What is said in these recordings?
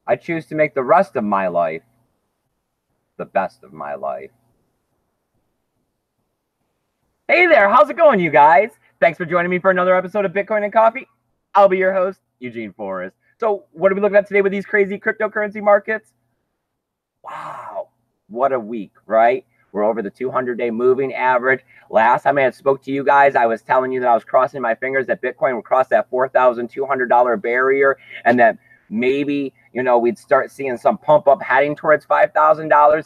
I choose to make the rest of my life the best of my life. Hey there, how's it going, you guys? Thanks for joining me for another episode of Bitcoin and Coffee. I'll be your host, Eugene Forrest. So what are we looking at today with these crazy cryptocurrency markets? Wow, what a week, right? We're over the 200-day moving average. Last time I had spoke to you guys, I was telling you that I was crossing my fingers that Bitcoin would cross that $4,200 barrier and that maybe, we'd start seeing some pump up heading towards $5,000.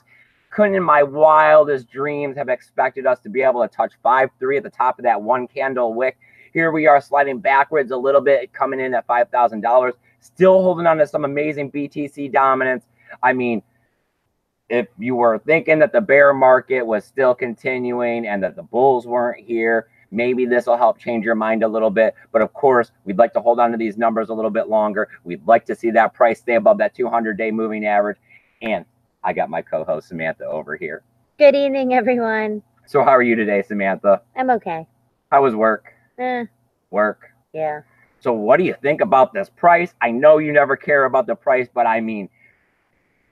Couldn't in my wildest dreams have expected us to be able to touch 5.3 at the top of that one candle wick. Here we are sliding backwards a little bit, coming in at $5,000, still holding on to some amazing BTC dominance. I mean, if you were thinking that the bear market was still continuing and that the bulls weren't here, maybe this will help change your mind a little bit. But of course, we'd like to hold on to these numbers a little bit longer. We'd like to see that price stay above that 200-day moving average. And I got my co-host Samantha over here. Good evening, everyone. So how are you today, Samantha? I'm okay. How was work? Work? Yeah. So what do you think about this price? I know you never care about the price, but I mean,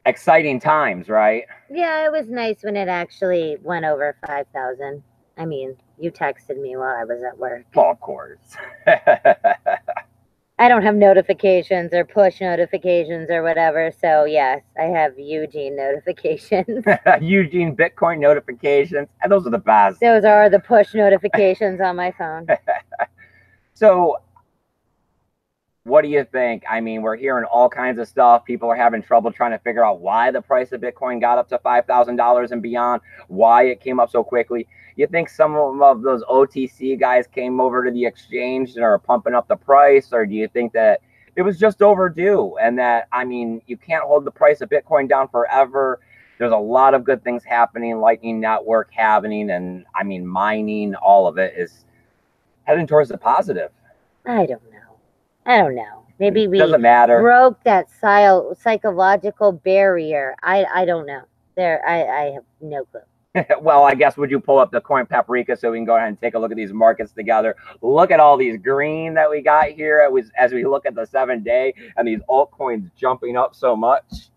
exciting times, right? Yeah, it was nice when it actually went over 5,000. I mean, you texted me while I was at work. Well, of course. I don't have notifications or push notifications or whatever. So yes, I have Eugene notifications. Eugene Bitcoin notifications. And those are the best. Those are the push notifications on my phone. So what do you think? I mean, we're hearing all kinds of stuff. People are having trouble trying to figure out why the price of Bitcoin got up to $5,000 and beyond, why it came up so quickly. You think some of those OTC guys came over to the exchange and are pumping up the price, or do you think that it was just overdue and that, I mean, you can't hold the price of Bitcoin down forever? There's a lot of good things happening, Lightning Network happening, and I mean, mining, all of it is heading towards the positive. I don't know. Maybe we doesn't matter. Broke that psychological barrier. I don't know. I have no clue. Well, I guess would you pull up the coin paprika so we can go ahead and take a look at these markets together? Look at all these green that we got here as we look at the 7-day and these altcoins jumping up so much.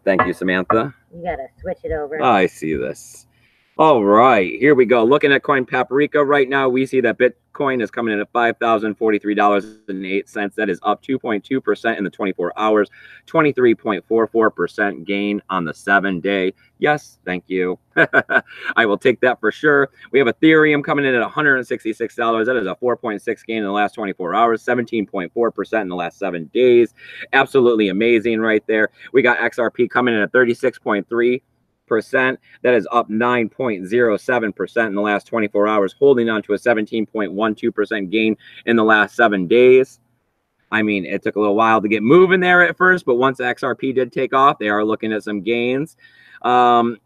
Thank you, Samantha. You gotta switch it over. I see this. All right, here we go. Looking at coin paprika right now, we see that Bitcoin is coming in at $5,043.08. That is up 2.2% in the 24 hours, 23.44% gain on the 7-day. Yes, thank you. I will take that for sure. We have Ethereum coming in at $166. That is a 4.6 gain in the last 24 hours, 17.4% in the last 7 days. Absolutely amazing right there. We got XRP coming in at 36.3%. That is up 9.07% in the last 24 hours, holding on to a 17.12% gain in the last 7 days. I mean, it took a little while to get moving there at first, but once XRP did take off, they are looking at some gains. Let's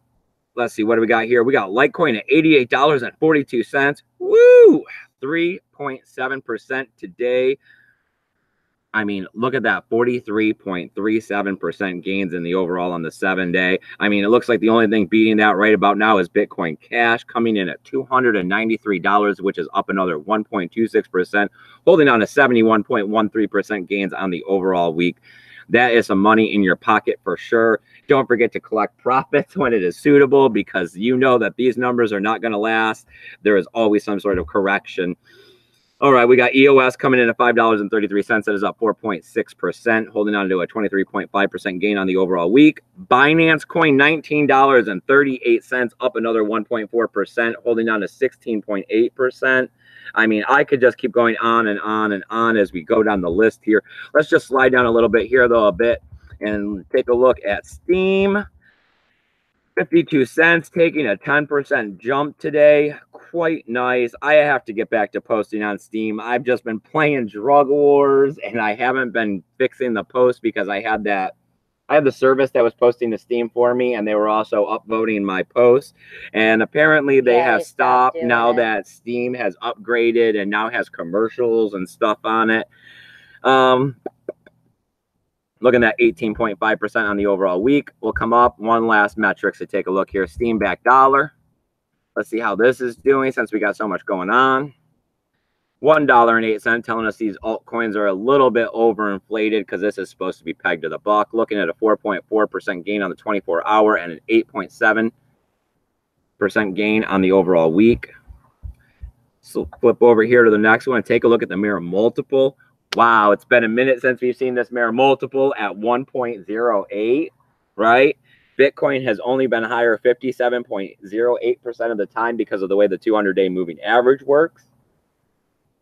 see, what do we got here? We got Litecoin at $88.42. Woo! 3.7% today. I mean, look at that, 43.37% gains in the overall on the 7-day. I mean, it looks like the only thing beating that right about now is Bitcoin Cash coming in at $293, which is up another 1.26%, holding on to 71.13% gains on the overall week. That is some money in your pocket for sure. Don't forget to collect profits when it is suitable, because you know that these numbers are not going to last. There is always some sort of correction. All right, we got EOS coming in at $5.33. That is up 4.6%, holding on to a 23.5% gain on the overall week. Binance Coin, $19.38, up another 1.4%, holding on to 16.8%. I mean, I could just keep going on and on and on as we go down the list here. Let's just slide down a little bit here, though, a bit, and take a look at Steam. 52 cents, taking a 10% jump today. Quite nice. I have to get back to posting on Steam. I've just been playing Drug Wars, and I haven't been fixing the post because I had the service that was posting to Steam for me, and they were also upvoting my posts. And apparently they have stopped now that Steam has upgraded and now has commercials and stuff on it. Looking at 18.5% on the overall week. We'll come up one last metrics to take a look here. Steam back dollar. Let's see how this is doing since we got so much going on. $1.08, telling us these altcoins are a little bit overinflated because this is supposed to be pegged to the buck. Looking at a 4.4% gain on the 24-hour and an 8.7% gain on the overall week. So flip over here to the next one and take a look at the mirror multiple. Wow, it's been a minute since we've seen this mirror multiple at 1.08, right? Bitcoin has only been higher 57.08% of the time because of the way the 200-day moving average works.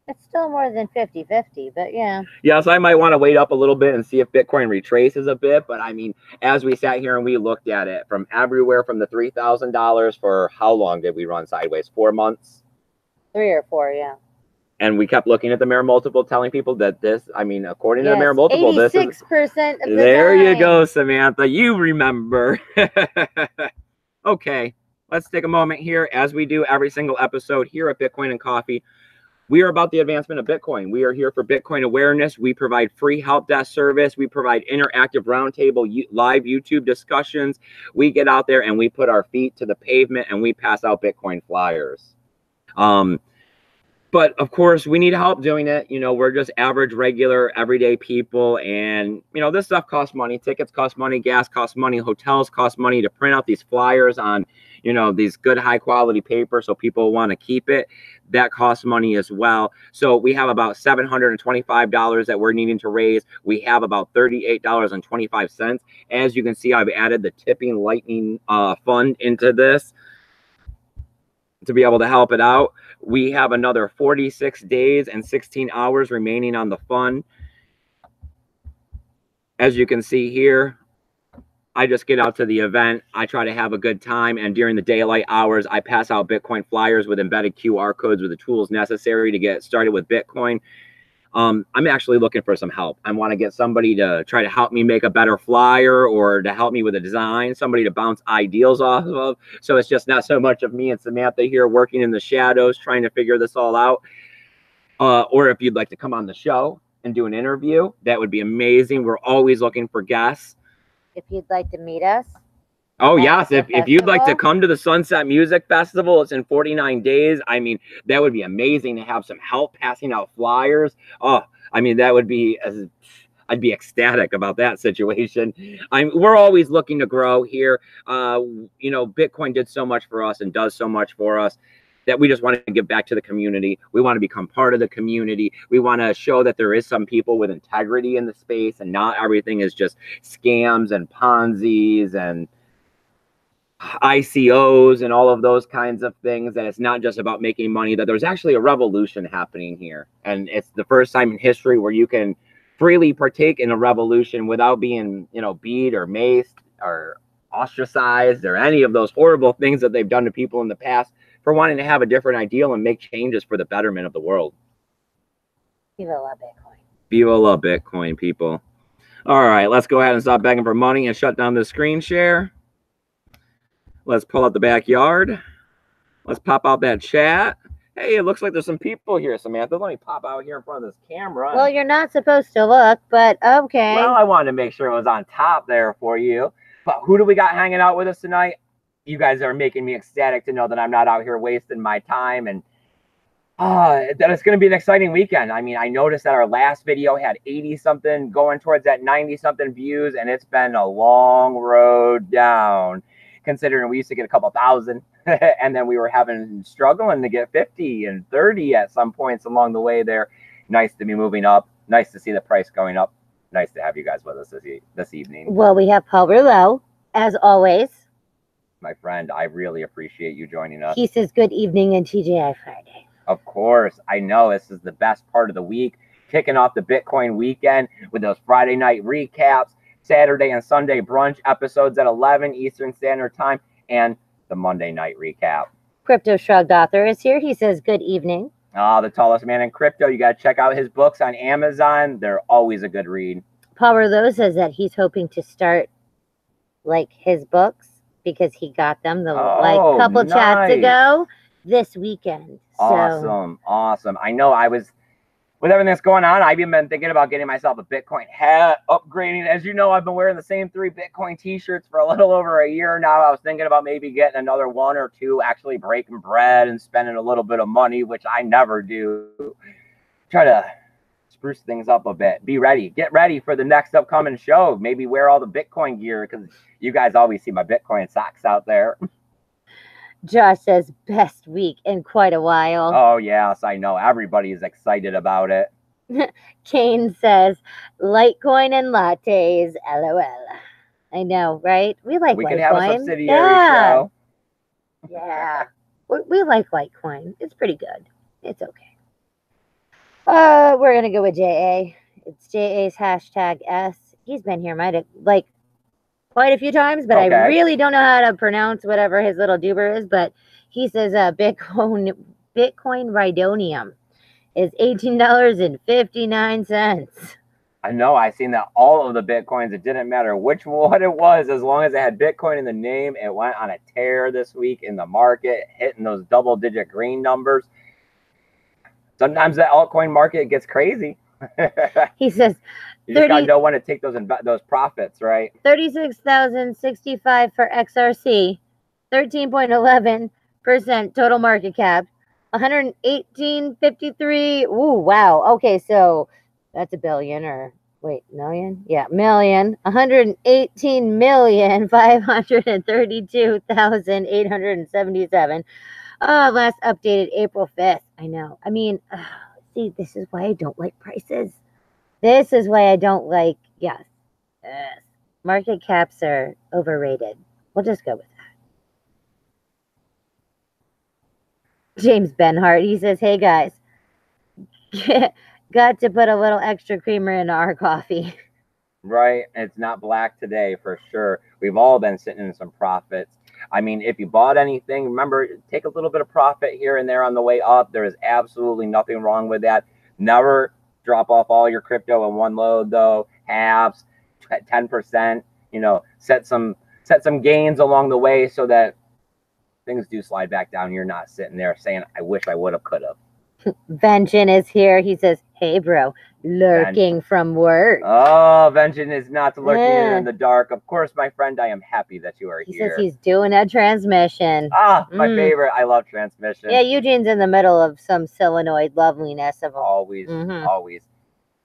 It's still more than 50-50, but yeah. Yeah, so I might want to wait up a little bit and see if Bitcoin retraces a bit. But I mean, as we sat here and we looked at it from everywhere from the $3,000 for how long did we run sideways? 4 months? 3 or 4, yeah. And we kept looking at the mirror multiple, telling people that this, I mean, according to the mirror multiple, 86% this is... of the There time. you go, Samantha. You remember. Okay, let's take a moment here, as we do every single episode here at Bitcoin and Coffee. We are about the advancement of Bitcoin. We are here for Bitcoin awareness. We provide free help desk service. We provide interactive roundtable live YouTube discussions. We get out there and we put our feet to the pavement and we pass out Bitcoin flyers. But of course, we need help doing it. You know, we're just average, regular, everyday people. And, you know, this stuff costs money. Tickets cost money. Gas costs money. Hotels cost money to print out these flyers on, you know, these good high quality paper so people want to keep it. That costs money as well. So we have about $725 that we're needing to raise. We have about $38.25. As you can see, I've added the tipping lightning fund into this to be able to help it out. We have another 46 days and 16 hours remaining on the fund. As you can see here, I just get out to the event. I try to have a good time. And during the daylight hours, I pass out Bitcoin flyers with embedded QR codes with the tools necessary to get started with Bitcoin. I'm actually looking for some help. I want to get somebody to try to help me make a better flyer or to help me with a design, somebody to bounce ideas off of. So it's just not so much of me and Samantha here working in the shadows trying to figure this all out. Or if you'd like to come on the show and do an interview, that would be amazing. We're always looking for guests. If you'd like to meet us. Oh, yes. If you'd like to come to the Sunset Music Festival, it's in 49 days. I mean, that would be amazing to have some help passing out flyers. Oh, I mean, that would be, I'd be ecstatic about that situation. We're always looking to grow here. You know, Bitcoin did so much for us and does so much for us that we just want to give back to the community. We want to become part of the community. We want to show that there is some people with integrity in the space and not everything is just scams and Ponzi's and ICOs and all of those kinds of things, that it's not just about making money, that there's actually a revolution happening here. And it's the first time in history where you can freely partake in a revolution without being, you know, beat or maced or ostracized or any of those horrible things that they've done to people in the past for wanting to have a different ideal and make changes for the betterment of the world. Viva la Bitcoin. Viva la Bitcoin, people. All right, let's go ahead and stop begging for money and shut down the screen share. Let's pull out the backyard. Let's pop out that chat. Hey, it looks like there's some people here, Samantha. Let me pop out here in front of this camera. Well, you're not supposed to look, but okay. Well, I wanted to make sure it was on top there for you. But who do we got hanging out with us tonight? You guys are making me ecstatic to know that I'm not out here wasting my time, and that it's going to be an exciting weekend. I mean, I noticed that our last video had 80-something going towards that 90-something views, and it's been a long road down, considering we used to get a couple thousand, and then we were struggling to get 50 and 30 at some points along the way there. Nice to be moving up. Nice to see the price going up. Nice to have you guys with us this evening. Well, we have Paul Rouleau, as always. My friend, I really appreciate you joining us. He says good evening and TGI Friday. Of course. I know this is the best part of the week. Kicking off the Bitcoin weekend with those Friday night recaps, Saturday and Sunday brunch episodes at 11 Eastern Standard Time, and the Monday night recap. Crypto Shrugged author is here. He says good evening. The tallest man in crypto. You got to check out his books on Amazon. They're always a good read. Paul Rouleau says that he's hoping to start like his books because he got them couple chats ago this weekend. Awesome. I know with everything that's going on, I've even been thinking about getting myself a Bitcoin hat, upgrading. As you know, I've been wearing the same 3 Bitcoin t-shirts for a little over a year now. I was thinking about maybe getting another 1 or 2, actually breaking bread and spending a little bit of money, which I never do. try to spruce things up a bit. Be ready. Get ready for the next upcoming show. Maybe wear all the Bitcoin gear because you guys always see my Bitcoin socks out there. Josh says best week in quite a while. Oh, yes, I know. Everybody is excited about it. Kane says Litecoin and lattes. LOL. I know, right? We like we Litecoin. We can have a subsidiary show. Yeah. We like Litecoin. It's pretty good. It's okay. We're going to go with JA. It's JA's #S. He's been here quite a few times, but okay. I really don't know how to pronounce whatever his little duber is, but he says Bitcoin Rhydonium is $18.59. I know. I seen that all of the Bitcoins, it didn't matter which one it was, as long as it had Bitcoin in the name, it went on a tear this week in the market, hitting those double-digit green numbers. Sometimes the altcoin market gets crazy. He says, you just gotta know when to take those profits, right? 36,065 for XRC, 13.11% total market cap, 118.53. Ooh, wow. Okay, so that's a billion, or wait, million? Yeah, million. 118,532,877. Last updated April 5th. I know. I mean, see, this is why I don't like prices. This is why I don't like, yes. Market caps are overrated. We'll just go with that. James Benhart, he says, hey guys, got to put a little extra creamer in our coffee. Right. It's not black today for sure. We've all been sitting in some profits. I mean, if you bought anything, remember, take a little bit of profit here and there on the way up. There is absolutely nothing wrong with that. Never drop off all your crypto in one load, though. Halves, 10%. You know, set some gains along the way so that things do slide back down. You're not sitting there saying, I wish I would have, could have. Vengeance is here. He says, hey, bro, lurking from work. Oh, Vengeance is not lurking in the dark. Of course, my friend, I am happy that you are here. He says he's doing a transmission. Ah, my favorite. I love transmission. Yeah, Eugene's in the middle of some solenoid loveliness. Always.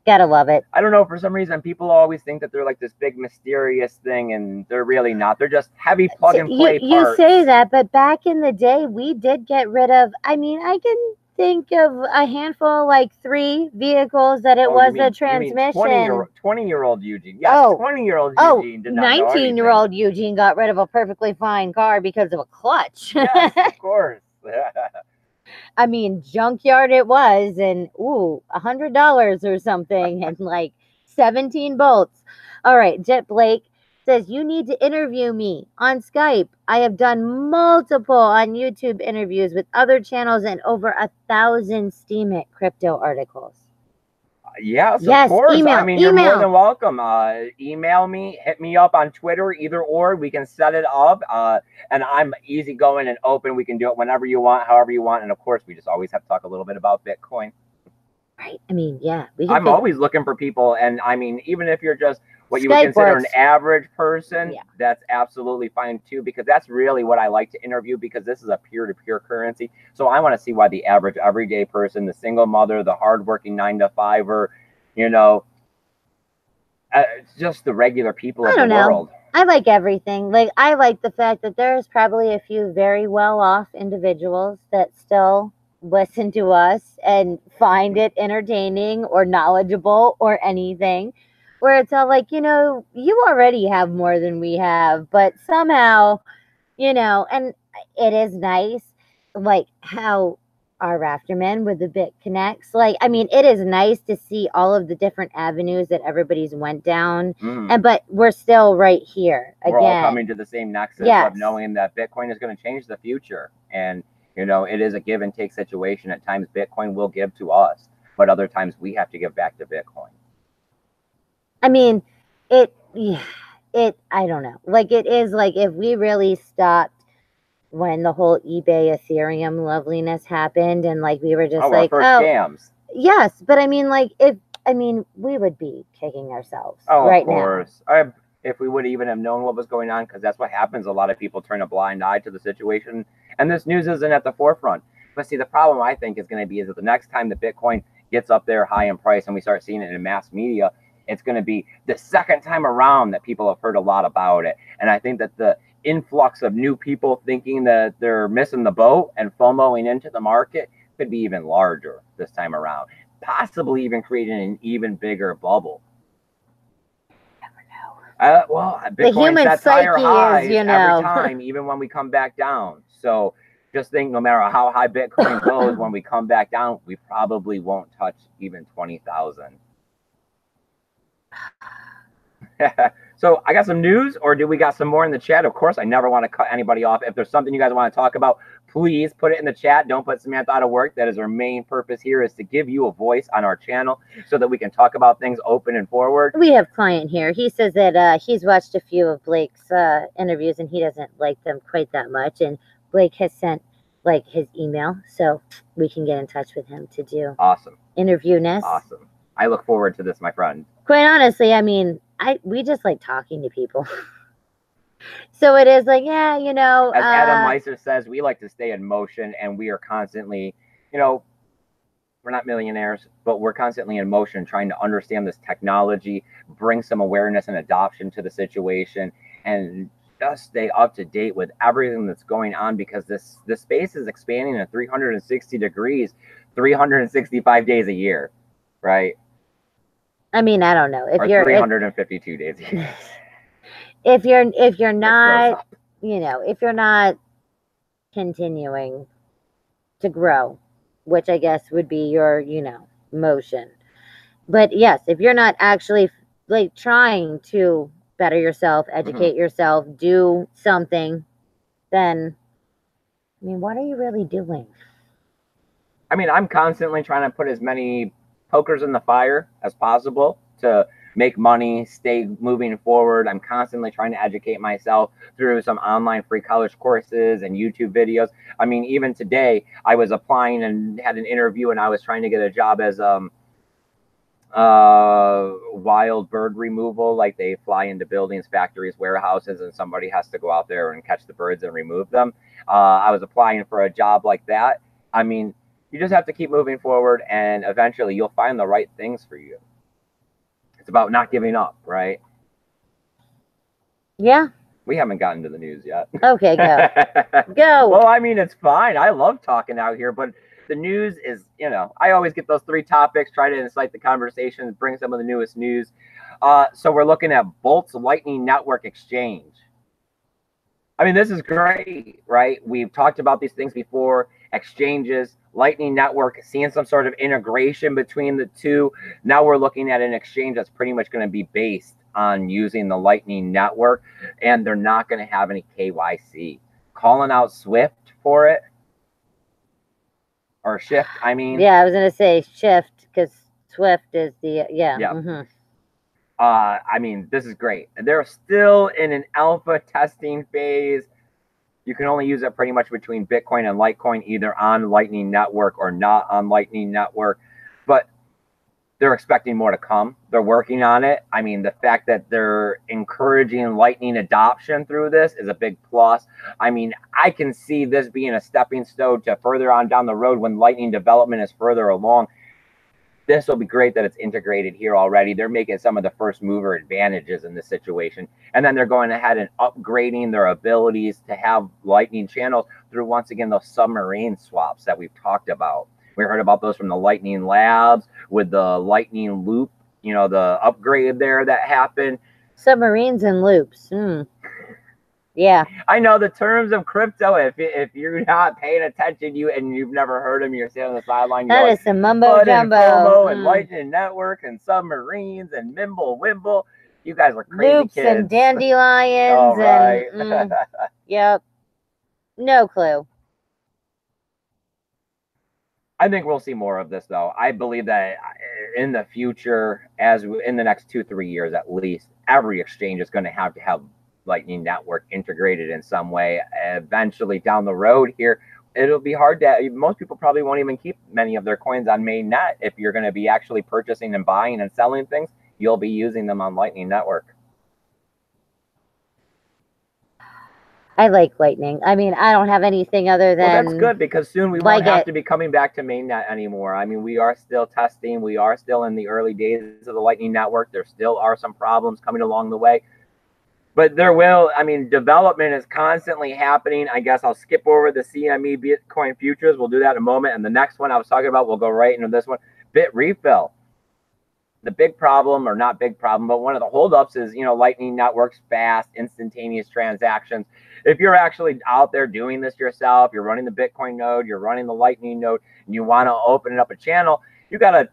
Gotta love it. I don't know, for some reason, people always think that they're like this big mysterious thing, and they're really not. They're just heavy plug and play parts. You say that, but back in the day, we did get rid of, I mean, I can think of a handful, like 3 vehicles that it was a transmission. 20-year-old Eugene. Yes, 20-year-old Eugene did not 19-year-old Eugene got rid of a perfectly fine car because of a clutch. Yes, of course. I mean, junkyard it was, and $100 or something, and like 17 bolts. All right, Jet Blake says, you need to interview me on Skype. I have done multiple on YouTube interviews with other channels and over 1,000 Steemit crypto articles. Yes, of course. I mean, you're more than welcome. Email me, hit me up on Twitter, either or. We can set it up. And I'm easygoing and open. We can do it whenever you want, however you want. And of course, we just always have to talk a little bit about Bitcoin. Right. I mean, yeah. I'm always looking for people. And I mean, even if you're just what you would consider an average person, that's absolutely fine too, because that's really what I like to interview, because this is a peer-to-peer currency. So I want to see why the average everyday person, the single mother, the hardworking 9-to-5er, you know, just the regular people of the world. I like everything. Like, I like the fact that there's probably a few very well-off individuals that still listen to us and find it entertaining or knowledgeable or anything, where it's all like, you know, you already have more than we have, but somehow, you know, and it is nice, like how our Rafterman with the Bit Connects, like, I mean, it is nice to see all of the different avenues that everybody's went down, but we're still right here again. We're all coming to the same nexus of knowing that Bitcoin is going to change the future. And, you know, it is a give and take situation. At times, Bitcoin will give to us, but other times we have to give back to Bitcoin. I mean, I don't know. Like, it is like, if we really stopped when the whole eBay Ethereum loveliness happened, and like we were just scams. Yes, but I mean, like, we would be kicking ourselves right now. Of course. If we would even have known what was going on, because that's what happens. A lot of people turn a blind eye to the situation, and this news isn't at the forefront. But see, the problem I think is going to be is that the next time that Bitcoin gets up there high in price and we start seeing it in mass media, it's going to be the second time around that people have heard a lot about it. And I think that the influx of new people thinking that they're missing the boat and FOMOing into the market could be even larger this time around, possibly even creating an even bigger bubble. Well, Bitcoin the human sets higher highs psyche is, every time, even when we come back down. So just think, no matter how high Bitcoin goes, when we come back down, we probably won't touch even 20,000. So I got some news, or do we got some more in the chat? Of course, I never want to cut anybody off. If there's something you guys want to talk about, please put it in the chat. Don't put Samantha out of work. That is our main purpose here, is to give you a voice on our channel so that we can talk about things open and forward. We have client here. He says that he's watched a few of Blake's interviews and he doesn't like them quite that much. And Blake has sent like his email so we can get in touch with him to do interviewness. Awesome. I look forward to this, my friend. Quite honestly, I mean, we just like talking to people. So it is like, yeah, you know. As Adam Meiser says, we like to stay in motion, and we are constantly, you know, we're not millionaires, but we're constantly in motion trying to understand this technology, bring some awareness and adoption to the situation, and just stay up to date with everything that's going on, because this space is expanding at 360 degrees, 365 days a year, right? I mean, I don't know if you're 352 days a year. If you're not, you know, if you're not continuing to grow, which I guess would be your, you know, motion. But yes, if you're not actually like trying to better yourself, educate yourself, do something, then I mean, what are you really doing? I mean, I'm constantly trying to put as many pokers in the fire as possible to make money, stay moving forward. I'm constantly trying to educate myself through some online free college courses and YouTube videos. I mean, even today, I was applying and had an interview, and I was trying to get a job as wild bird removal. Like, they fly into buildings, factories, warehouses, and somebody has to go out there and catch the birds and remove them. I was applying for a job like that. I mean, you just have to keep moving forward, and eventually you'll find the right things for you. It's about not giving up, right? Yeah. We haven't gotten to the news yet. Okay, go. Go. Well, I mean, it's fine. I love talking out here, but the news is, you know, I always get those 3 topics, try to incite the conversation, bring some of the newest news. So we're looking at Bolt's Lightning Network exchange. I mean, this is great, right? We've talked about these things before. Exchanges, Lightning Network, seeing some sort of integration between the two. Now we're looking at an exchange that's pretty much going to be based on using the Lightning Network, and they're not going to have any KYC. Calling out Swift for it, or Shift, I mean. Yeah, I was going to say Shift, because Swift is the, yeah. I mean, this is great. They're still in an alpha testing phase. You can only use it pretty much between Bitcoin and Litecoin, either on Lightning Network or not on Lightning Network. But they're expecting more to come. They're working on it. I mean, the fact that they're encouraging Lightning adoption through this is a big plus. I mean, I can see this being a stepping stone to further on down the road when Lightning development is further along. This will be great that it's integrated here already. They're making some of the first mover advantages in this situation. And then they're going ahead and upgrading their abilities to have Lightning channels through, once again, those submarine swaps that we've talked about. We heard about those from the Lightning Labs with the Lightning Loop, you know, the upgrade there that happened. Submarines and loops. Yeah. I know the terms of crypto. If you're not paying attention, you've never heard them, you're sitting on the sideline. That is some mumbo jumbo. And Lightning Network and submarines and Mimble Wimble. You guys are crazy loops kids. And dandelions. All right. And, yep. No clue. I think we'll see more of this, though. I believe that in the future, in the next 2-3 years at least, every exchange is going to have Lightning Network integrated in some way. Eventually down the road here, it'll be hard to, most people probably won't even keep many of their coins on mainnet. If you're going to be actually purchasing and buying and selling things, you'll be using them on Lightning Network. I like Lightning. I mean, I don't have anything other than. Well, that's good because soon we like won't have it. to be coming back to mainnet anymore. I mean, we are still testing. We are still in the early days of the Lightning Network. There still are some problems coming along the way. But there will, I mean, development is constantly happening. I guess I'll skip over the CME Bitcoin futures. We'll do that in a moment. And the next one I was talking about, we'll go right into this one. Bit refill. The big problem, or not big problem, but one of the holdups is, you know, Lightning Network's fast, instantaneous transactions. If you're actually out there doing this yourself, you're running the Bitcoin node, you're running the Lightning node, and you want to open up a channel, you got to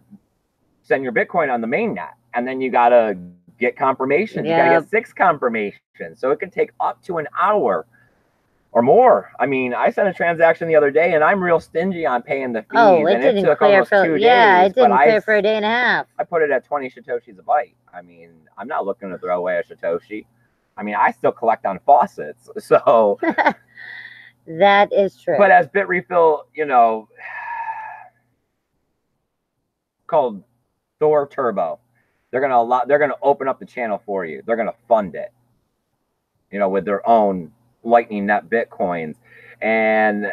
send your Bitcoin on the mainnet. And then you got to get confirmations. You got to get 6 confirmations. So it can take up to an hour or more. I mean, I sent a transaction the other day, and I'm real stingy on paying the fees. Oh, it didn't clear for 2 days. Yeah, it didn't clear for a day and a half. I put it at 20 Satoshis a byte. I mean, I'm not looking to throw away a Satoshi. I mean, I still collect on faucets. So that is true. But as Bitrefill, you know, called Thor Turbo, they're gonna open up the channel for you. They're gonna fund it, you know, with their own Lightning Net Bitcoins. And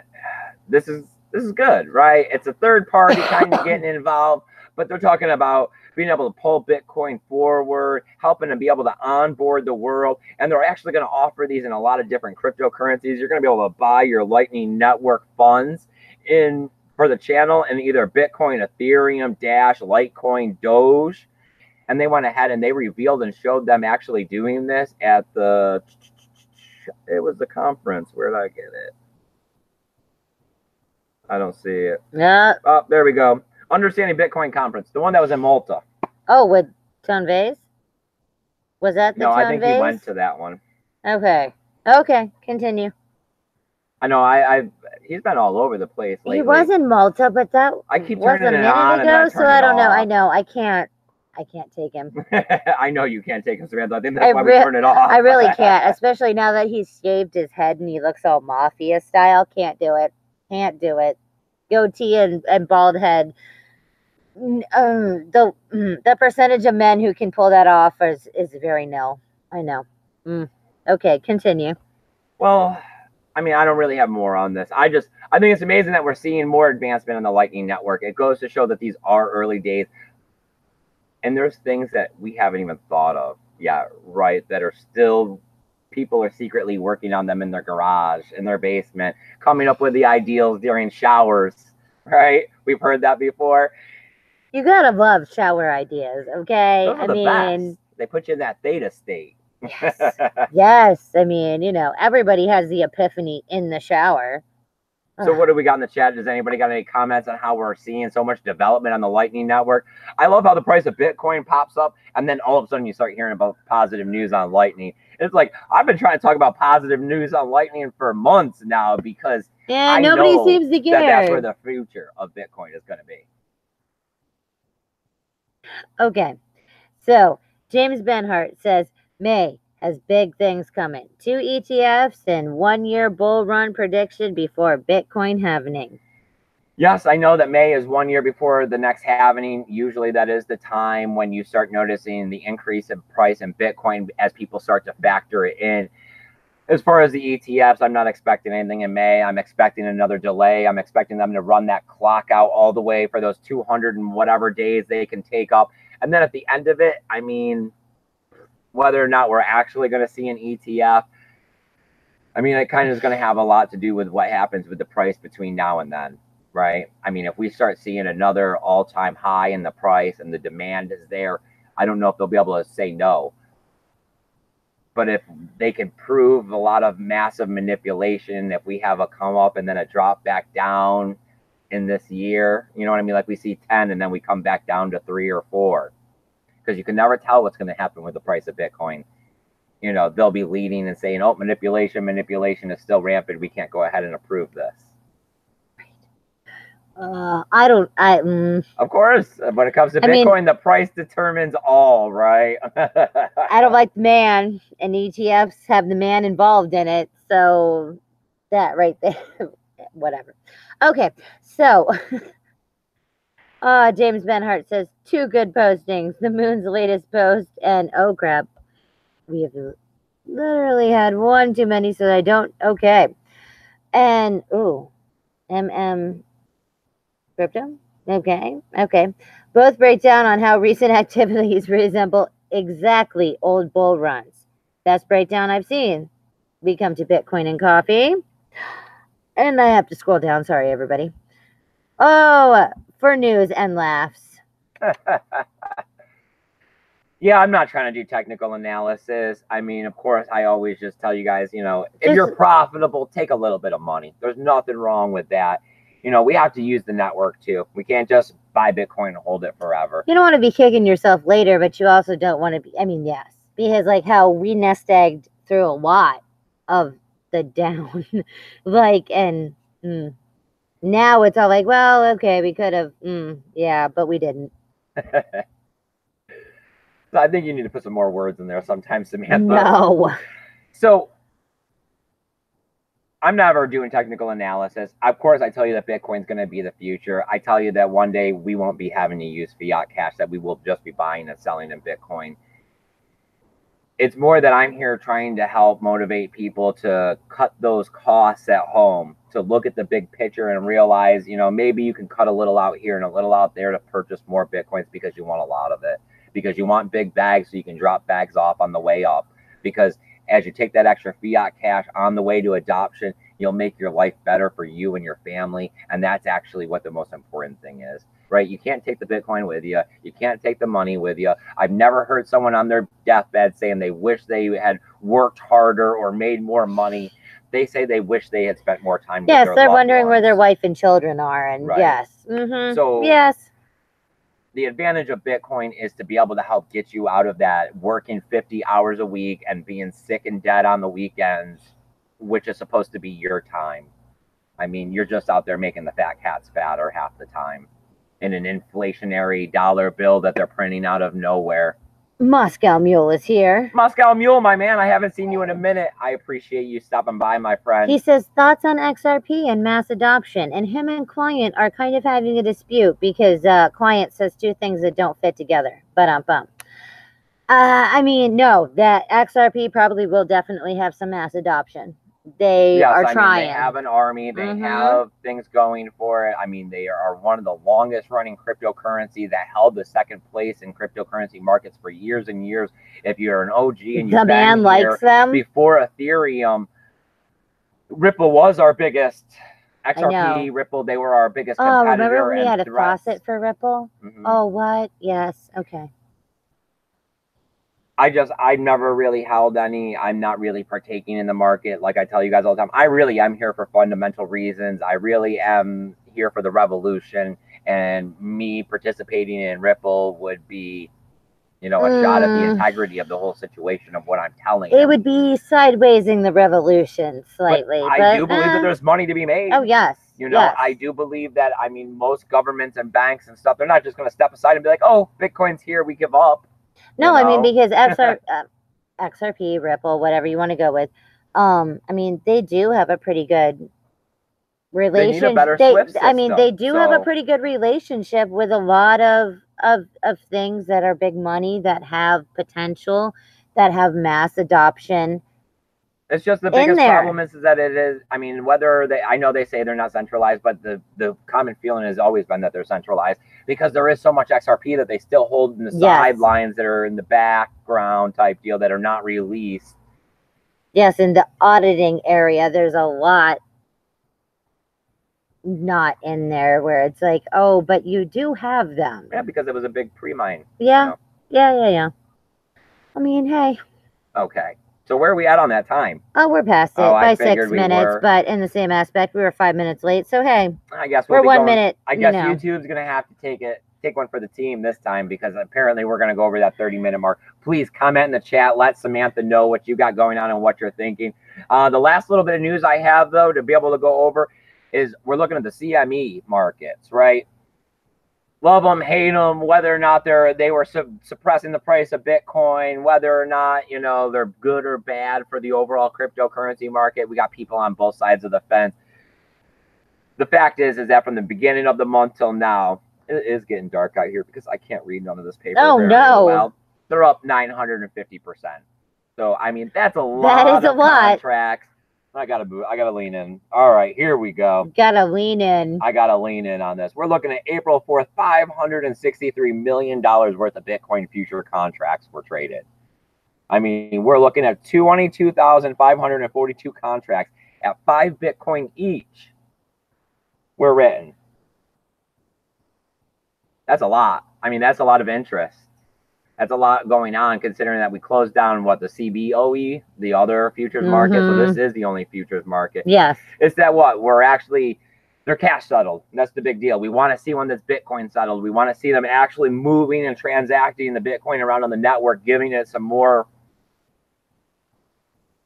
this is good, right? It's a third party kind of getting involved, but they're talking about being able to pull Bitcoin forward, helping them be able to onboard the world. And they're actually going to offer these in a lot of different cryptocurrencies. You're going to be able to buy your Lightning Network funds for the channel in either Bitcoin, Ethereum, Dash, Litecoin, Doge. And they went ahead and they revealed and showed them actually doing this at it was the conference. Where did I get it? I don't see it. Yeah. Oh, there we go. Understanding Bitcoin conference. The one that was in Malta. Oh, with Tone Vase? Was that the No, Tone I think Vase? he went to that one. Okay. Okay, continue. I know. He's been all over the place lately. He was in Malta, but that I keep was a turning it minute on and ago, I so turn I it don't know. off. I know. I can't take him. I know you can't take him, Samantha. I think that's why we turn it off. I really can't, especially now that he's shaved his head and he looks all mafia style. Can't do it. Can't do it. Goatee and bald head. The percentage of men who can pull that off is very nil. I know. Okay, continue. Well, I mean, I don't really have more on this. I think it's amazing that we're seeing more advancement on the Lightning Network. It goes to show that these are early days. And there's things that we haven't even thought of yet, right? That are still, people are secretly working on them in their garage, in their basement, coming up with the ideals during showers, right? We've heard that before. You gotta love shower ideas, okay? Those are the best. They put you in that theta state. Yes. Yes. I mean, you know, everybody has the epiphany in the shower. So what do we got in the chat? Does anybody got any comments on how we're seeing so much development on the Lightning Network? I love how the price of Bitcoin pops up, and then all of a sudden you start hearing about positive news on Lightning. It's like, I've been trying to talk about positive news on Lightning for months now because I nobody know seems to care. that's where the future of Bitcoin is going to be. Okay. So James Benhart says, May has big things coming. 2 ETFs and 1 year bull run prediction before Bitcoin halvening. Yes, I know that May is 1 year before the next halvening. Usually that is the time when you start noticing the increase in price in Bitcoin as people start to factor it in. As far as the ETFs, I'm not expecting anything in May. I'm expecting another delay. I'm expecting them to run that clock out all the way for those 200 and whatever days they can take up. And then at the end of it, I mean, whether or not we're actually going to see an ETF, I mean, it kind of is going to have a lot to do with what happens with the price between now and then, right? I mean, if we start seeing another all-time high in the price and the demand is there, I don't know if they'll be able to say no. But if they can prove a lot of massive manipulation, if we have a come up and then a drop back down in this year, you know what I mean? Like we see 10 and then we come back down to 3 or 4. Because you can never tell what's going to happen with the price of Bitcoin. You know, they'll be leading and saying, oh, manipulation is still rampant. We can't go ahead and approve this. Of course, when it comes to Bitcoin, the price determines all, right? I don't like the man, and ETFs have the man involved in it. So that right there, whatever. Okay, so James Benhart says 2 good postings. The Moon's latest post, and oh crap, we have Literally had one too many, so I don't. Okay. And, ooh, crypto? Okay. Okay. Both break down on how recent activities resemble exactly old bull runs. Best breakdown I've seen. We come to Bitcoin and coffee. And I have to scroll down. Sorry, everybody. Oh, for news and laughs. Yeah, I'm not trying to do technical analysis. I mean, of course, I always just tell you guys, if you're profitable, take a little bit of money. There's nothing wrong with that. We have to use the network too. We can't just buy Bitcoin and hold it forever. You don't want to be kicking yourself later, but you also don't want to be, I mean, yes, because like how we nest egged through a lot of the down, and now it's all like, well, okay, we could have, yeah, but we didn't. So I think you need to put some more words in there sometime, Samantha. No. So I'm never doing technical analysis. Of course, I tell you that Bitcoin's going to be the future. I tell you that one day we won't be having to use fiat cash, that we will just be buying and selling in Bitcoin. It's more that I'm here trying to help motivate people to cut those costs at home, to look at the big picture and realize, maybe you can cut a little out here and a little out there to purchase more Bitcoins because you want a lot of it, because you want big bags so you can drop bags off on the way up. Because as you take that extra fiat cash on the way to adoption, you'll make your life better for you and your family. And that's actually what the most important thing is, right? You can't take the Bitcoin with you. You can't take the money with you. I've never heard someone on their deathbed saying they wish they had worked harder or made more money. They say they wish they had spent more time with their loved ones. Yes, they're wondering where their wife and children are. And right. Yes. Mm-hmm. So yes. The advantage of Bitcoin is to be able to help get you out of that working 50 hours a week and being sick and dead on the weekends, which is supposed to be your time. I mean, you're just out there making the fat cats fatter half the time in an inflationary dollar bill that they're printing out of nowhere. Moscow Mule is here. Moscow Mule, my man, I haven't seen you in a minute. I appreciate you stopping by, my friend. He says, thoughts on XRP and mass adoption. And him and client are kind of having a dispute because client says two things that don't fit together. I mean, no, that XRP probably will definitely have some mass adoption. They are trying. They have an army. They have things going for it. I mean, they are one of the longest running cryptocurrencies that held the second place in cryptocurrency markets for years and years. If you're an OG and you've been here before Ethereum, Ripple was our biggest. XRP, Ripple, they were our biggest competitor. Oh, remember when we had a faucet for Ripple? Oh, what? Yes. Okay. I've never really held any. I'm not really partaking in the market. Like I tell you guys all the time, I really am here for fundamental reasons. I really am here for the revolution, and me participating in Ripple would be, a shot at the integrity of the whole situation of what I'm telling you. It would be sidewaysing the revolution slightly. But I do believe that there's money to be made. Oh, yes. Yes. I do believe that, most governments and banks and stuff, they're not just going to step aside and be like, oh, Bitcoin's here, we give up. No, I mean, because XRP, Ripple, whatever you want to go with, they do have a pretty good relationship. They do have a pretty good relationship with a lot of things that are big money, that have potential, that have mass adoption. It's just the biggest problem is that it is, whether I know they say they're not centralized, but the common feeling has always been that they're centralized because there is so much XRP that they still hold in the sidelines that are in the background type deal that are not released. Yes, in the auditing area, there's a lot not in there where it's like, oh, but you do have them. Yeah, because it was a big pre-mine. Yeah, yeah. I mean, hey. Okay. So where are we at on that time? Oh, we're past it by 6 minutes, but in the same aspect, we were 5 minutes late. So hey, I guess we're 1 minute. I guess YouTube's gonna have to take one for the team this time because apparently we're gonna go over that 30-minute mark. Please comment in the chat. Let Samantha know what you got going on and what you're thinking. The last little bit of news I have though to be able to go over is we're looking at the CME markets, right? Love them, hate them, whether or not they were suppressing the price of Bitcoin, whether or not, they're good or bad for the overall cryptocurrency market. We got people on both sides of the fence. The fact is that from the beginning of the month till now, it is getting dark out here because I can't read none of this paper. Oh, no. Well, they're up 950%. So I mean, that's a That lot is a of lot. contracts. I gotta lean in. All right, here we go. Gotta lean in. I gotta lean in on this. We're looking at April 4th, $563 million worth of Bitcoin future contracts were traded. I mean, we're looking at 22,542 contracts at 5 Bitcoin each were written. That's a lot. I mean, that's a lot of interest. That's a lot going on, considering that we closed down what the CBOE, the other futures market. So this is the only futures market. Yes. It's that what we're actually, they're cash settled. That's the big deal. We want to see when this Bitcoin settled. We want to see them actually moving and transacting the Bitcoin around on the network, giving it some more,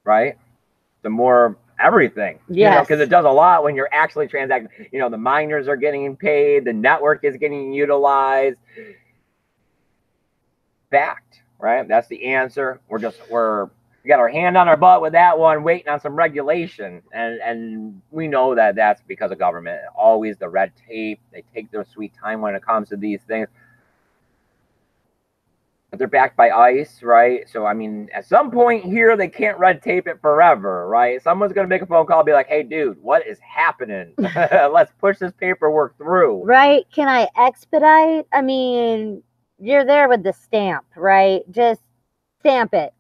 right? Some more everything. Yes. Because it does a lot when you're actually transacting. The miners are getting paid, the network is getting utilized. Fact, right? That's the answer. We got our hand on our butt with that one, waiting on some regulation, and we know that that's because of government. Always the red tape. They take their sweet time when it comes to these things. But they're backed by ICE, right? So I mean, at some point here, they can't red tape it forever, right? Someone's gonna make a phone call, and be like, "Hey, dude, what is happening? Let's push this paperwork through." Right? Can I expedite? I mean, you're there with the stamp, right? Just stamp it.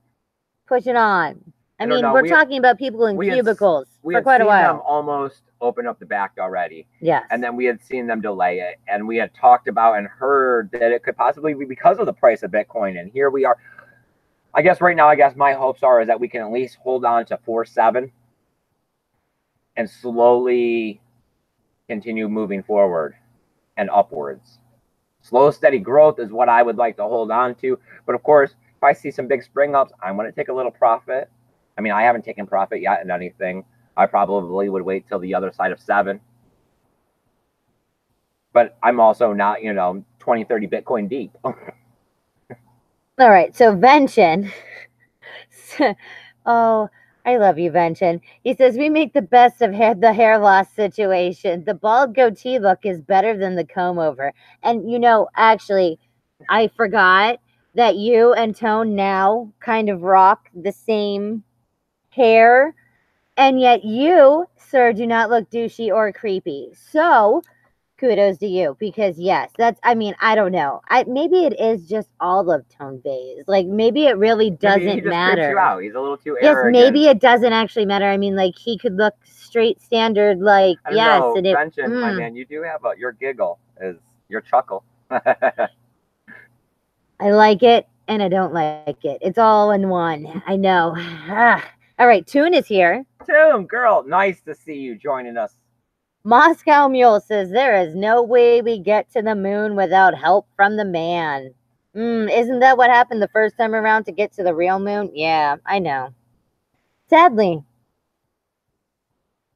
Push it on. I mean, we're talking about people in cubicles for quite a while. We had seen them almost open up the back already. Yes. And then we had seen them delay it. And we had talked about and heard that it could possibly be because of the price of Bitcoin. And here we are. I guess right now, my hopes are is that we can at least hold on to 4.7 and slowly continue moving forward and upwards. Slow, steady growth is what I would like to hold on to. But of course, if I see some big spring ups, I'm going to take a little profit. I mean, I haven't taken profit yet in anything. I probably would wait till the other side of 7. But I'm also not, 20, 30 Bitcoin deep. All right. So Vention. Oh, I love you, Vention. He says, we make the best of the hair loss situation. The bald goatee look is better than the comb over. And, actually, I forgot that you and Tone now kind of rock the same hair. And yet you, sir, do not look douchey or creepy. So kudos to you, because yes, I don't know. Maybe it is just all of Tone Bays. Like maybe it really doesn't he just matter. Creeps you out. He's a little too arrogant. Yes, maybe it doesn't actually matter. I mean, like he could look straight standard, like I don't know, Benson, my man, you do have your giggle is your chuckle. I like it and I don't like it. It's all in one. I know. All right, Toon is here. Toon, girl, nice to see you joining us. Moscow Mule says, there is no way we get to the moon without help from the man. Isn't that what happened the first time around to get to the real moon? Yeah, I know. Sadly.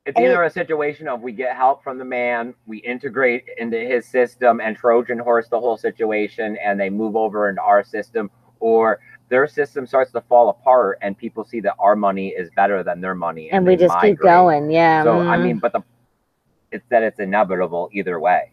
It's either a situation of we get help from the man, we integrate into his system and Trojan horse the whole situation and they move over into our system, or their system starts to fall apart and people see that our money is better than their money. And we just keep going, yeah. So, I mean, but it's inevitable either way.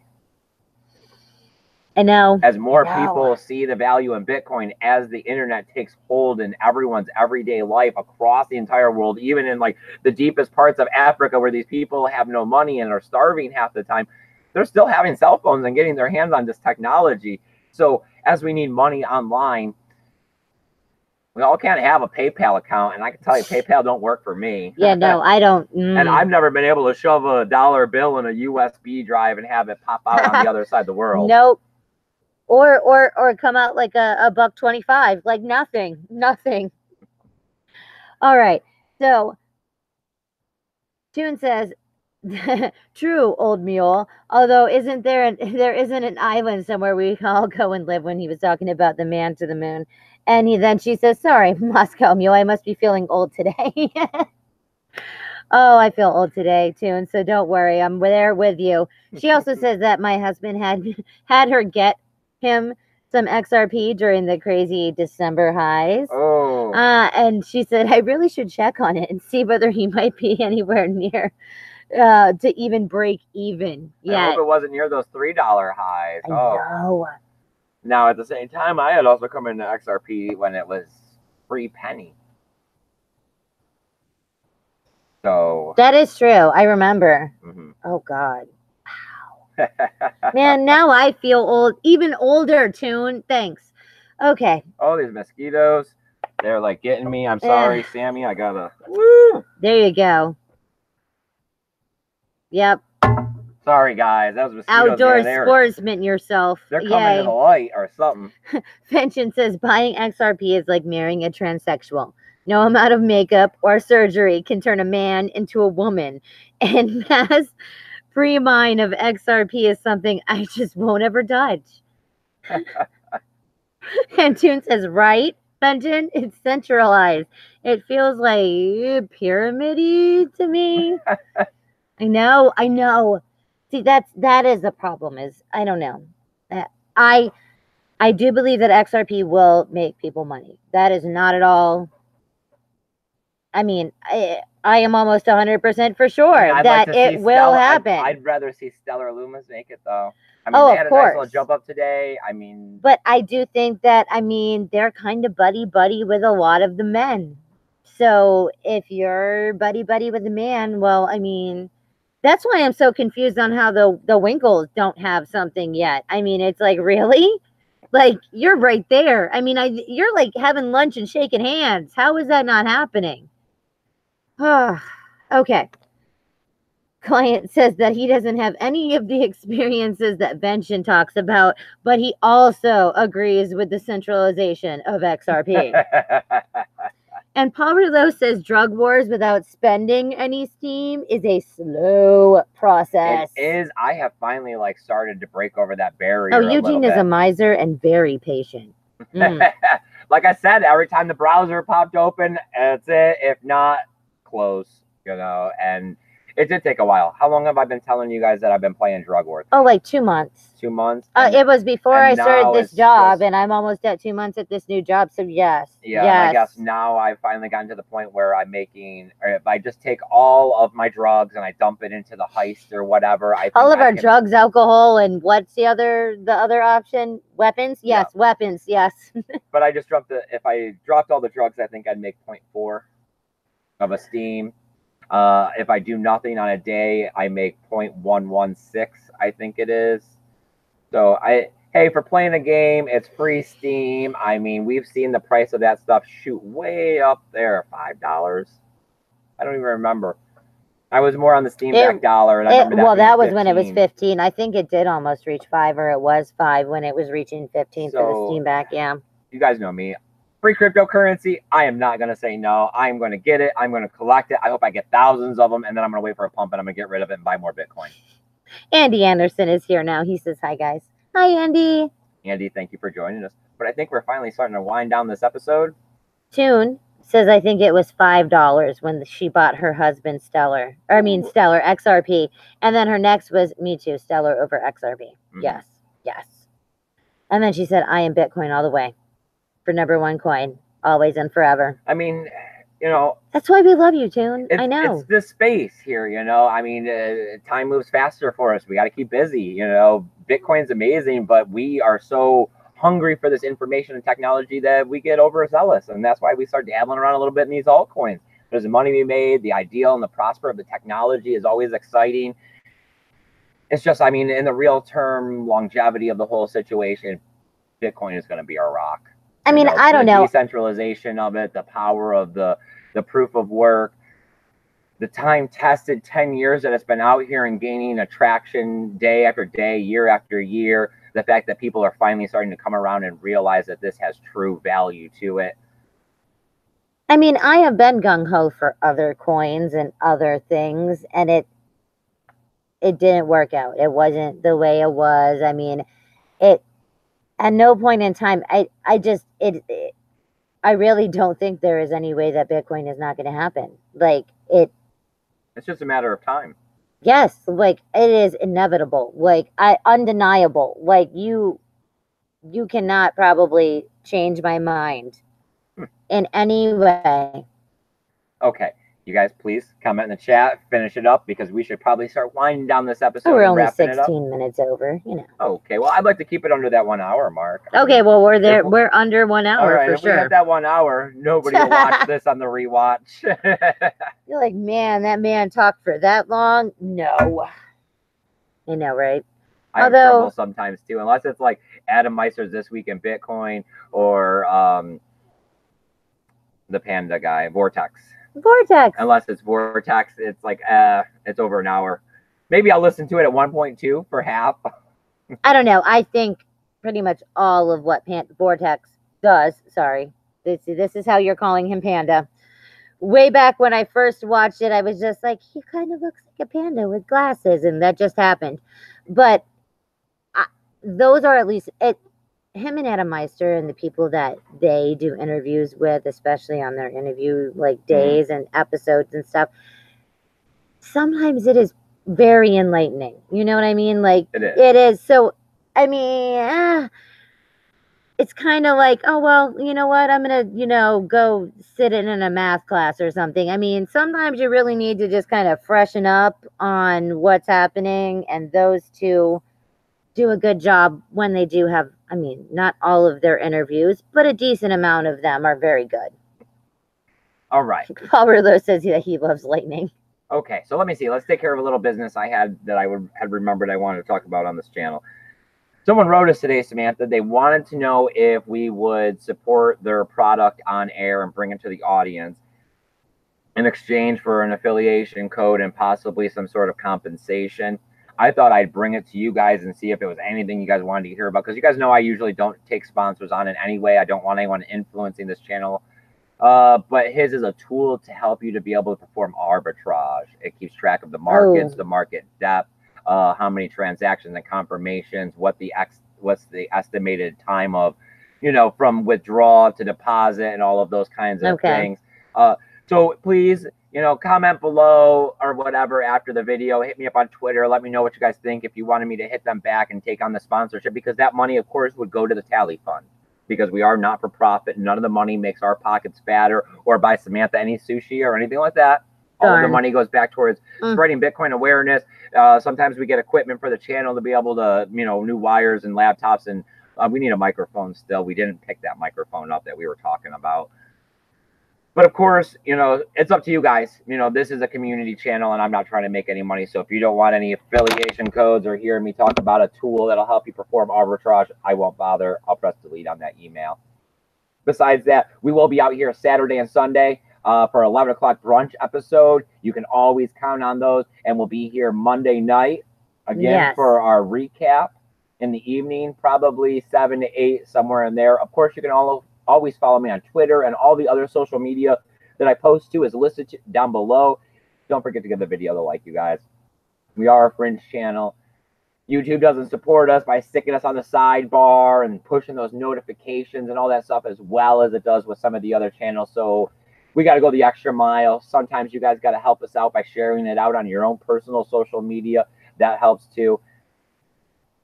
I know. As more people see the value in Bitcoin, as the internet takes hold in everyone's everyday life across the entire world, even in like the deepest parts of Africa where these people have no money and are starving half the time, they're still having cell phones and getting their hands on this technology. So as we need money online, we all can't have a PayPal account, and I can tell you PayPal don't work for me. Yeah, no, I don't. And I've never been able to shove a dollar bill in a USB drive and have it pop out on the other side of the world. Nope. Or come out like a $1.25, like nothing. All right. So Toon says, true, old mule. Although there isn't an island somewhere we can all go and live, when he was talking about the man to the moon. And she says, sorry, Moscow Mule, I must be feeling old today. Oh, I feel old today too, and so don't worry, I'm there with you. She also says that my husband had her get him some XRP during the crazy December highs. Oh. And she said, I really should check on it and see whether he might be anywhere near to even break even. Yeah. I hope it wasn't near those $3 highs. I know. Now, at the same time, I had also come into XRP when it was 3 penny. So that is true. I remember. Oh God. Wow. Man, now I feel old, even older, Tune. Thanks. Okay. Oh, these mosquitoes. They're like getting me. I'm sorry, Sammy. I gotta. Woo! There you go. Yep. Sorry, guys. That was mosquitoes. Outdoor sportsman yourself. They're coming to the light or something. Fenton says buying XRP is like marrying a transsexual. No amount of makeup or surgery can turn a man into a woman. And mass pre-mine of XRP is something I just won't ever touch. And Toon says, right, Fenton? It's centralized. It feels like pyramid-y to me. I know. See, that is the problem. Is I don't know. I do believe that XRP will make people money. That is not at all. I mean, I am almost 100% for sure that it will happen. I'd rather see Stellar Loomis make it, though. I mean, they had a nice little jump up today. I mean, but I do think that, I mean, they're kind of buddy with a lot of the men. So if you're buddy with a man, well, I mean, that's why I'm so confused on how the Winkles don't have something yet. I mean, it's like, really? Like, you're right there. I mean, you're like having lunch and shaking hands. How is that not happening? Okay. Client says that he doesn't have any of the experiences that Vention talks about, but he also agrees with the centralization of XRP. And Pablo says drug wars without spending any steam is a slow process. It is. I have finally started to break over that barrier. Oh, Eugene is a miser and very patient. Like I said, every time the browser popped open, that's it. If not, close. And it did take a while. How long have I been telling you guys that I've been playing Drug Wars? Oh, like 2 months. 2 months? It was before I started this job, and I'm almost at 2 months at this new job, so yes. Yeah, yes. I guess now I've finally gotten to the point where I'm making, or if I just take all of my drugs and I dump it into the heist or whatever. All of our drugs, alcohol, and what's the other option? Weapons? Yes, yeah. Weapons, yes. But I just if I dropped all the drugs, I think I'd make 0.4 of a steam. If I do nothing on a day, I make 0.116, I think it is. So hey, for playing a game, it's free Steam. I mean, we've seen the price of that stuff shoot way up there, $5. I don't even remember. I was more on the Steam back dollar. And I remember that was 15. When it was 15. I think it did almost reach 5, or it was 5 when it was reaching 15 for the Steam back. Yeah. You guys know me. Free cryptocurrency, I am not going to say no. I'm going to get it. I'm going to collect it. I hope I get thousands of them, and then I'm going to wait for a pump, and I'm going to get rid of it and buy more Bitcoin. Andy Anderson is here now. He says, hi, guys. Hi, Andy. Andy, thank you for joining us. But I think we're finally starting to wind down this episode. Tune says, I think it was $5 when she bought her husband Stellar XRP. And then her next was, me too, Stellar over XRP. Mm-hmm. Yes. And then she said, I am Bitcoin all the way. For #1 coin, always and forever. I mean, that's why we love you, Tune. I know. It's this space here, I mean, time moves faster for us. We got to keep busy. Bitcoin's amazing, but we are so hungry for this information and technology that we get overzealous. And that's why we start dabbling around a little bit in these altcoins. There's money to be made. The ideal and the prosper of the technology is always exciting. It's just, I mean, in the real term longevity of the whole situation, Bitcoin is going to be our rock. I mean, I don't know. The decentralization of it, the power of the proof of work, the time-tested 10 years that it's been out here and gaining attraction day after day, year after year, the fact that people are finally starting to come around and realize that this has true value to it. I mean, I have been gung-ho for other coins and other things, and it didn't work out. It wasn't the way it was. I mean, at no point in time, I really don't think there is any way that Bitcoin is not going to happen. It's just a matter of time. Yes, it is inevitable. Undeniable. You cannot probably change my mind in any way. Okay. You guys, please comment in the chat, finish it up, because we should probably start winding down this episode. We're and only wrapping it up. 16 minutes over, you know. Okay, well, I'd like to keep it under that 1 hour mark. Okay, well, we're there. We're under 1 hour all right, for if sure. we hit that 1 hour, nobody will watch this on the rewatch. You're like, man, that man talked for that long? No. I know, right? I have trouble sometimes too, unless it's like Adam Meister's This Week in Bitcoin or the Panda guy, Vortex. Unless it's Vortex, it's like it's over an hour. Maybe I'll listen to it at 1.2 for half. I don't know. I think pretty much all of what Vortex does. Sorry, this is how you're calling him Panda. Way back when I first watched it, I was just like, he kind of looks like a panda with glasses, and that just happened. But those are at least him and Adam Meister and the people that they do interviews with, especially on their interview like days and episodes and stuff. Sometimes it is very enlightening. You know what I mean? Like it is. So, I mean, it's kind of like, oh, well, you know what? I'm going to, go sit in a math class or something. I mean, sometimes you really need to just kind of freshen up on what's happening. And those two do a good job when they do have, I mean, not all of their interviews, but a decent amount of them are very good. All right. Paul Rouleau says that he loves lightning. Okay, so let me see. Let's take care of a little business I had that I had remembered I wanted to talk about on this channel. Someone wrote us today, Samantha. They wanted to know if we would support their product on air and bring it to the audience in exchange for an affiliation code and possibly some sort of compensation. I thought I'd bring it to you guys and see if it was anything you guys wanted to hear about, because you guys know I usually don't take sponsors on in any way. I don't want anyone influencing this channel. But his is a tool to help you to be able to perform arbitrage. It keeps track of the markets, the market depth, how many transactions and confirmations, what's the estimated time of, from withdrawal to deposit and all of those kinds of things. So please, comment below or whatever after the video. Hit me up on Twitter. Let me know what you guys think if you wanted me to hit them back and take on the sponsorship, because that money, of course, would go to the tally fund. Because we are not for profit. None of the money makes our pockets fatter or buy Samantha any sushi or anything like that. All of the money goes back towards spreading Bitcoin awareness. Sometimes we get equipment for the channel to be able to, new wires and laptops. And we need a microphone still. We didn't pick that microphone up that we were talking about. But of course, it's up to you guys. This is a community channel and I'm not trying to make any money. So if you don't want any affiliation codes or hear me talk about a tool that'll help you perform arbitrage, I won't bother. I'll press delete on that email. Besides that, we will be out here Saturday and Sunday for 11 o'clock brunch episode. You can always count on those. And we'll be here Monday night again for our recap in the evening, probably 7 to 8, somewhere in there. Of course, you can always follow me on Twitter, and all the other social media that I post to is listed down below. Don't forget to give the video the like, you guys. We are a fringe channel. YouTube doesn't support us by sticking us on the sidebar and pushing those notifications and all that stuff as well as it does with some of the other channels. So we got to go the extra mile. Sometimes you guys got to help us out by sharing it out on your own personal social media. That helps too.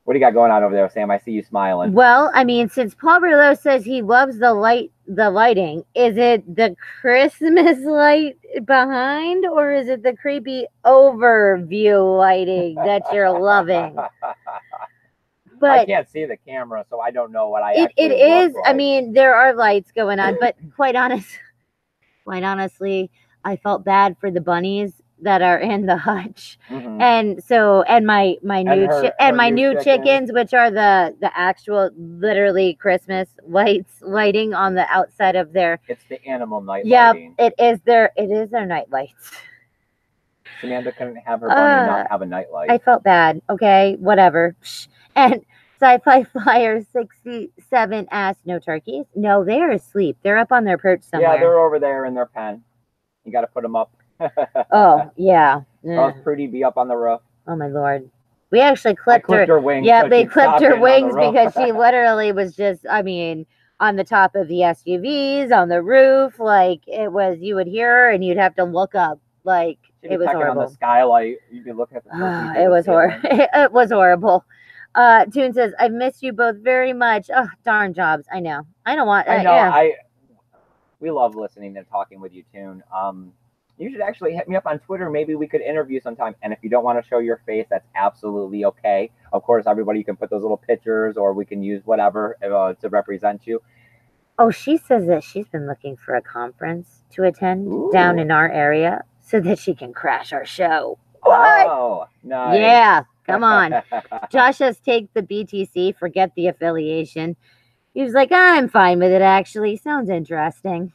What do you got going on over there, Sam? I see you smiling. Well, I mean, since Paul Rouleau says he loves the lighting, is it the Christmas light behind, or is it the creepy overview lighting that you're loving? But I can't see the camera, so I don't know what it is. Like. I mean, there are lights going on, but quite honestly, I felt bad for the bunnies that are in the hutch, and my new chickens, which are the actual literally Christmas lighting on the outside of their. It's the animal night lighting. It is their night lights. Samantha couldn't have her bunny not have a night light. I felt bad. Okay, whatever. And Sci-Fi Flyer 67 asked, no turkeys? No, they're asleep. They're up on their perch somewhere. Yeah, they're over there in their pen. You got to put them up. Oh, yeah. That was pretty. Be up on the roof. Oh, my Lord. We actually clipped her wings. Yeah, so they clipped her wings because she literally was just, I mean, on the top of the SUVs, on the roof. Like, it was, you would hear her and you'd have to look up. Like, it was horrible. On the skylight. You'd be looking at the it was horrible. It was horrible. Toon says, I miss you both very much. Oh, darn jobs. I know. I don't want. I know. Yeah. We love listening and talking with you, Toon. you should actually hit me up on Twitter. Maybe we could interview sometime. And if you don't want to show your face, that's absolutely okay. Of course, everybody can put those little pictures, or we can use whatever to represent you. Oh, she says that she's been looking for a conference to attend down in our area so that she can crash our show. What? Oh, nice. Yeah, come on. Josh says take the BTC, forget the affiliation. He was like, I'm fine with it, actually. Sounds interesting.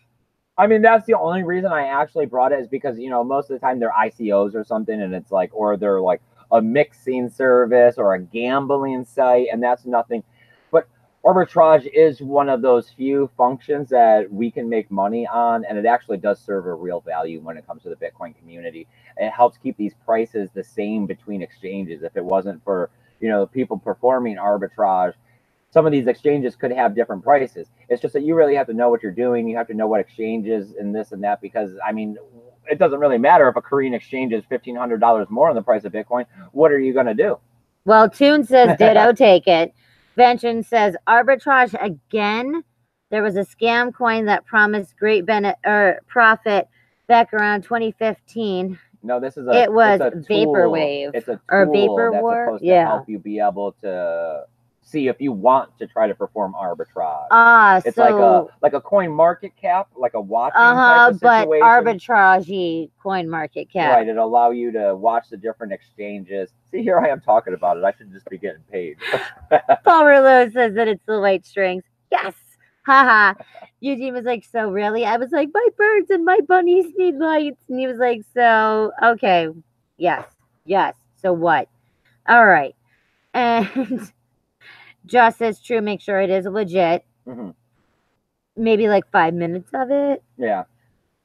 I mean, that's the only reason I actually brought it is because, most of the time they're ICOs or something, and it's like, or they're like a mixing service or a gambling site, and that's nothing. But arbitrage is one of those few functions that we can make money on, and it actually does serve a real value when it comes to the Bitcoin community. It helps keep these prices the same between exchanges. If it wasn't for, people performing arbitrage, some of these exchanges could have different prices. It's just that you really have to know what you're doing. You have to know what exchanges and this and that, because, I mean, it doesn't really matter if a Korean exchange is $1,500 more on the price of Bitcoin. What are you going to do? Well, Toon says, ditto, take it. Vention says, arbitrage again. There was a scam coin that promised great profit back around 2015. No, this is it was Vaporwave. It's a tool or Vapor that's War. supposed to help you be able to see if you want to try to perform arbitrage. It's like a coin market cap, like a watching type of situation. But arbitrage coin market cap. Right, it'll allow you to watch the different exchanges. See, here I am talking about it. I should just be getting paid. Paul Rouleau says that it's the white strings. Yes. Haha. Eugene was like, so really? I was like, my birds and my bunnies need lights. And he was like, so, okay. Yes. So what? All right. And Josh says, true, make sure it is legit. Mm-hmm. Maybe like 5 minutes of it. Yeah.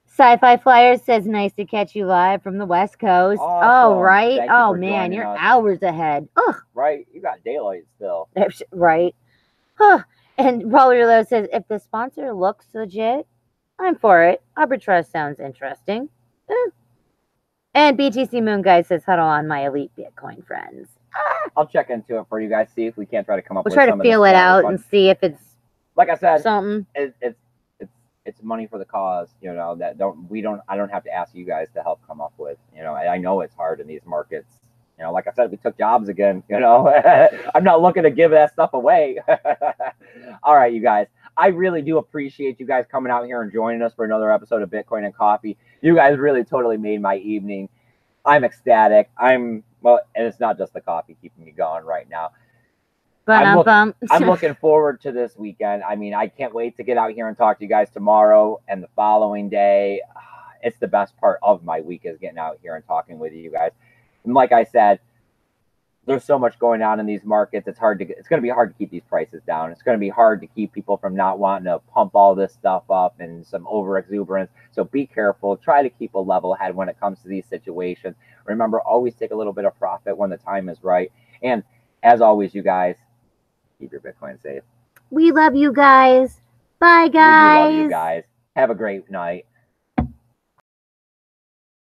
Sci-Fi Flyers says, nice to catch you live from the West Coast. Awesome. Oh, right? Oh, man, you're hours ahead. Ugh. Right? You got daylight still. Right. Huh. And Roller Low says, if the sponsor looks legit, I'm for it. Arbitrage sounds interesting. And BTC Moon Guy says, huddle on my elite Bitcoin friends. I'll check into it for you guys. See if we can't try to come up with We'll try to feel it out and see if it's, like I said, something. It's money for the cause. I don't have to ask you guys to help come up with. I know it's hard in these markets. Like I said, we took jobs again. I'm not looking to give that stuff away. All right, you guys. I really do appreciate you guys coming out here and joining us for another episode of Bitcoin and Coffee. You guys really totally made my evening. I'm ecstatic. And it's not just the coffee keeping me going right now. I'm looking forward to this weekend. I mean, I can't wait to get out here and talk to you guys tomorrow and the following day. It's the best part of my week is getting out here and talking with you guys. And like I said, there's so much going on in these markets. It's going to be hard to keep these prices down. It's going to be hard to keep people from not wanting to pump all this stuff up and some over exuberance. So be careful. Try to keep a level head when it comes to these situations. Remember, always take a little bit of profit when the time is right. And as always, you guys, keep your Bitcoin safe. We love you guys. Bye, guys. We love you guys. Have a great night.